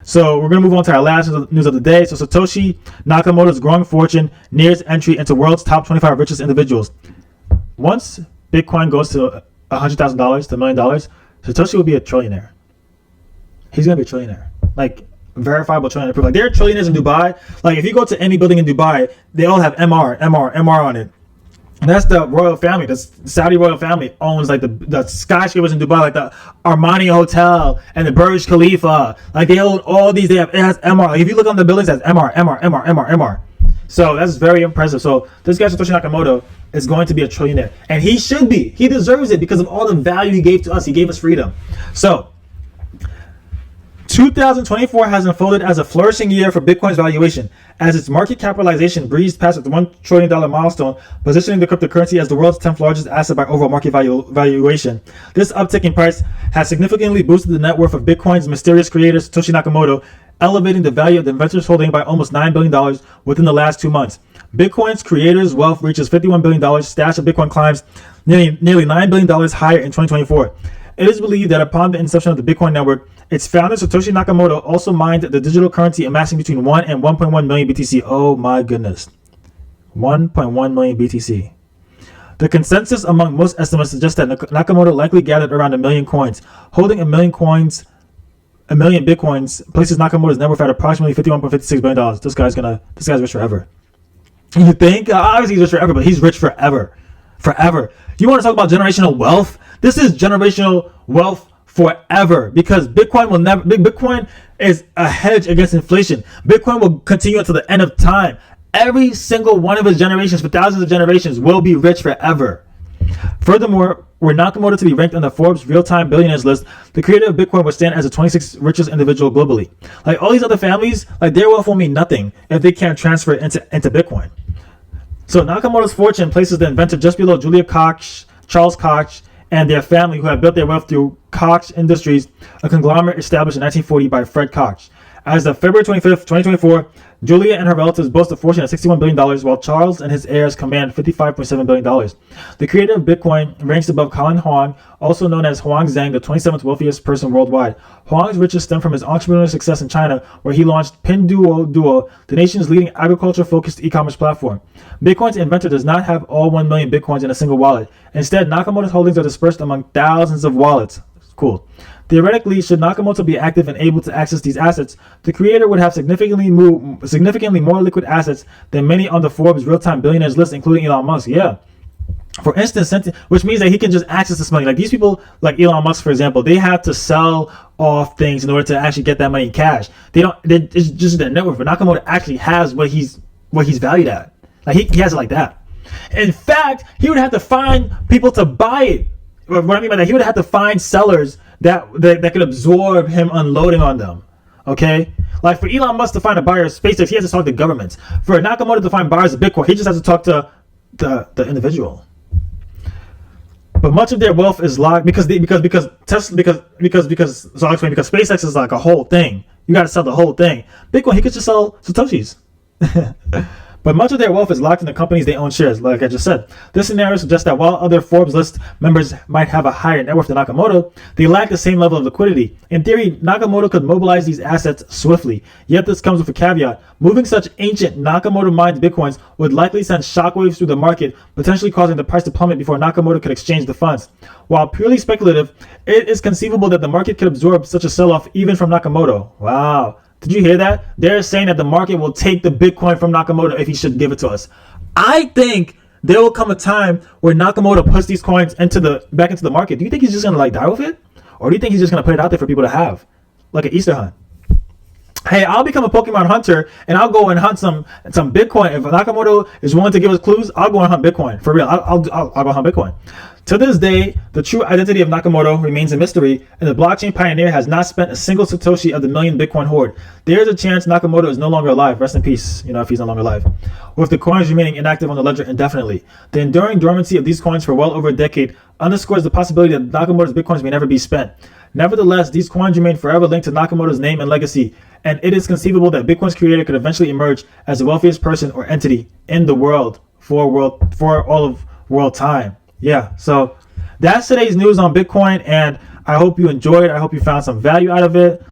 So we're going to move on to our last news of the day. So Satoshi Nakamoto's growing fortune nears entry into world's top 25 richest individuals. Once Bitcoin goes to $100,000 to $1 million, Satoshi will be a trillionaire. He's going to be a trillionaire. Like, verifiable trillionaire proof. Like, there are trillionaires in Dubai. Like, if you go to any building in Dubai, they all have MR on it. And that's the royal family. The Saudi royal family owns like the skyscrapers in Dubai, like the Armani Hotel and the Burj Khalifa. Like, they own all these. It has MR. Like, if you look on the buildings, it has MR. So that's very impressive. So this guy Satoshi Nakamoto is going to be a trillionaire, and he should be. He deserves it because of all the value he gave to us. He gave us freedom. So 2024 has unfolded as a flourishing year for Bitcoin's valuation, as its market capitalization breezed past the $1 trillion milestone, positioning the cryptocurrency as the world's 10th largest asset by overall market valuation. This uptick in price has significantly boosted the net worth of Bitcoin's mysterious creator, Satoshi Nakamoto, elevating the value of the inventor's holding by almost $9 billion within the last 2 months. Bitcoin's creator's wealth reaches $51 billion, stash of Bitcoin climbs nearly $9 billion higher in 2024. It is believed that upon the inception of the Bitcoin network, its founder Satoshi Nakamoto also mined the digital currency, amassing between 1 and 1.1 million BTC. Oh my goodness. 1.1 million BTC. The consensus among most estimates suggests that Nakamoto likely gathered around 1 million coins. Holding 1 million coins, 1 million Bitcoins places Nakamoto's net worth at approximately $51.56 billion. This guy's rich forever. You think? Obviously he's rich forever, but he's rich forever. Forever. You want to talk about generational wealth? This is generational wealth forever, because Bitcoin is a hedge against inflation. Bitcoin will continue until the end of time. Every single one of his generations, for thousands of generations, will be rich forever. Furthermore, were Nakamoto to be ranked on the Forbes real-time billionaires list, the creator of Bitcoin would stand as the 26th richest individual globally. Like, all these other families, like, their wealth will mean nothing if they can't transfer it into Bitcoin. So Nakamoto's fortune places the inventor just below Julia Koch, Charles Koch, and their family, who have built their wealth through Koch Industries, a conglomerate established in 1940 by Fred Koch. As of February 25th, 2024, Julia and her relatives boast a fortune of $61 billion, while Charles and his heirs command $55.7 billion. The creator of Bitcoin ranks above Colin Huang, also known as Huang Zhang, the 27th wealthiest person worldwide. Huang's riches stem from his entrepreneurial success in China, where he launched Pinduoduo, the nation's leading agriculture-focused e-commerce platform. Bitcoin's inventor does not have all 1 million Bitcoins in a single wallet. Instead, Nakamoto's holdings are dispersed among thousands of wallets. Cool. Theoretically, should Nakamoto be active and able to access these assets, the creator would have significantly more liquid assets than many on the Forbes real-time billionaires list, including Elon Musk. Yeah. For instance, which means that he can just access this money. Like, these people, like Elon Musk, for example, they have to sell off things in order to actually get that money in cash. It's just their net worth. But Nakamoto actually has what he's valued at. Like, he has it like that. In fact, he would have to find people to buy it. What I mean by that, he would have to find sellers that could absorb him unloading on them. Okay? Like, for Elon Musk to find a buyer of SpaceX, he has to talk to governments. For Nakamoto to find buyers of Bitcoin, he just has to talk to the individual. But much of their wealth is locked because SpaceX is like a whole thing. You got to sell the whole thing. Bitcoin, he could just sell Satoshis. But much of their wealth is locked in the companies they own shares, like I just said. This scenario suggests that while other Forbes list members might have a higher net worth than Nakamoto, they lack the same level of liquidity. In theory, Nakamoto could mobilize these assets swiftly. Yet this comes with a caveat. Moving such ancient Nakamoto-mined Bitcoins would likely send shockwaves through the market, potentially causing the price to plummet before Nakamoto could exchange the funds. While purely speculative, it is conceivable that the market could absorb such a sell-off even from Nakamoto. Wow. Did you hear that? They're saying that the market will take the Bitcoin from Nakamoto if he should give it to us. I think there will come a time where Nakamoto puts these coins back into the market. Do you think he's just going to like die with it? Or do you think he's just going to put it out there for people to have? Like an Easter hunt. Hey, I'll become a Pokemon hunter and I'll go and hunt some Bitcoin. If Nakamoto is willing to give us clues, I'll go and hunt Bitcoin. For real, I'll go hunt Bitcoin. To this day, the true identity of Nakamoto remains a mystery, and the blockchain pioneer has not spent a single Satoshi of the million Bitcoin hoard. There is a chance Nakamoto is no longer alive. Rest in peace, if he's no longer alive. With the coins remaining inactive on the ledger indefinitely. The enduring dormancy of these coins for well over a decade underscores the possibility that Nakamoto's Bitcoins may never be spent. Nevertheless, these coins remain forever linked to Nakamoto's name and legacy, and it is conceivable that Bitcoin's creator could eventually emerge as the wealthiest person or entity in the world for all of world time. Yeah, so that's today's news on Bitcoin, and I hope you enjoyed. I hope you found some value out of it.